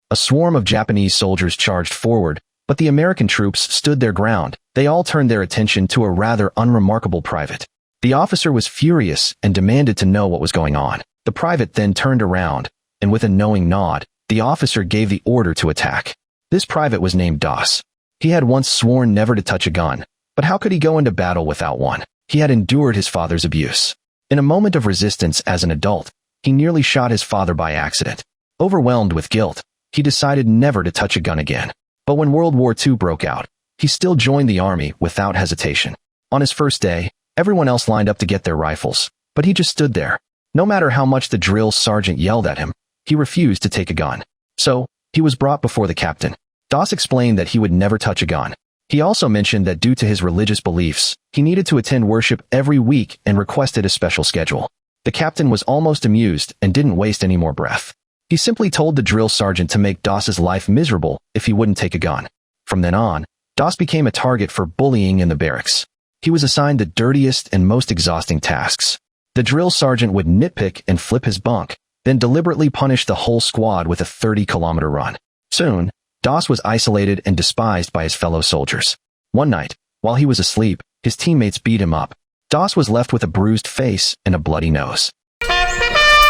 A swarm of Japanese soldiers charged forward, but the American troops stood their ground. They all turned their attention to a rather unremarkable private. The officer was furious and demanded to know what was going on. The private then turned around, and with a knowing nod, the officer gave the order to attack. This private was named Das. He had once sworn never to touch a gun, but how could he go into battle without one? He had endured his father's abuse. In a moment of resistance as an adult, he nearly shot his father by accident. Overwhelmed with guilt, he decided never to touch a gun again. But when World War II broke out, he still joined the army without hesitation. On his first day, everyone else lined up to get their rifles, but he just stood there. No matter how much the drill sergeant yelled at him, he refused to take a gun. So, he was brought before the captain. Das explained that he would never touch a gun. He also mentioned that due to his religious beliefs, he needed to attend worship every week and requested a special schedule. The captain was almost amused and didn't waste any more breath. He simply told the drill sergeant to make Das's life miserable if he wouldn't take a gun. From then on, Das became a target for bullying in the barracks. He was assigned the dirtiest and most exhausting tasks. The drill sergeant would nitpick and flip his bunk, then deliberately punish the whole squad with a 30-kilometer run. Soon, Das was isolated and despised by his fellow soldiers. One night, while he was asleep, his teammates beat him up. Das was left with a bruised face and a bloody nose.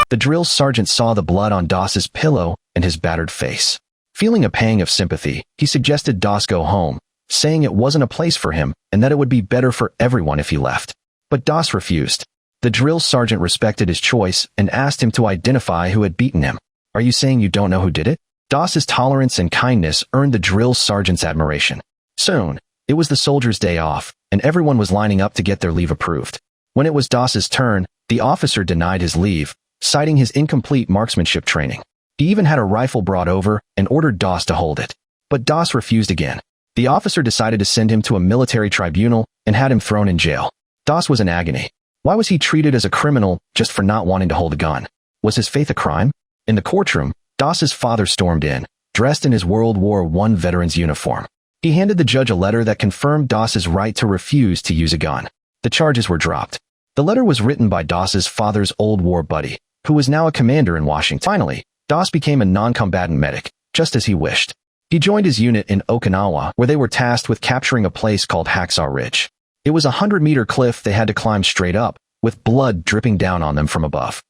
The drill sergeant saw the blood on Das's pillow and his battered face. Feeling a pang of sympathy, he suggested Das go home, saying it wasn't a place for him and that it would be better for everyone if he left. But Das refused. The drill sergeant respected his choice and asked him to identify who had beaten him. Are you saying you don't know who did it? Das's tolerance and kindness earned the drill sergeant's admiration. Soon, it was the soldiers' day off, and everyone was lining up to get their leave approved. When it was Das's turn, the officer denied his leave, citing his incomplete marksmanship training. He even had a rifle brought over and ordered Das to hold it. But Das refused again. The officer decided to send him to a military tribunal and had him thrown in jail. Das was in agony. Why was he treated as a criminal just for not wanting to hold a gun? Was his faith a crime? In the courtroom, Das's father stormed in, dressed in his World War I veteran's uniform. He handed the judge a letter that confirmed Das's right to refuse to use a gun. The charges were dropped. The letter was written by Das's father's old war buddy, who was now a commander in Washington. Finally, Das became a non-combatant medic, just as he wished. He joined his unit in Okinawa, where they were tasked with capturing a place called Hacksaw Ridge. It was a 100-meter cliff they had to climb straight up, with blood dripping down on them from above.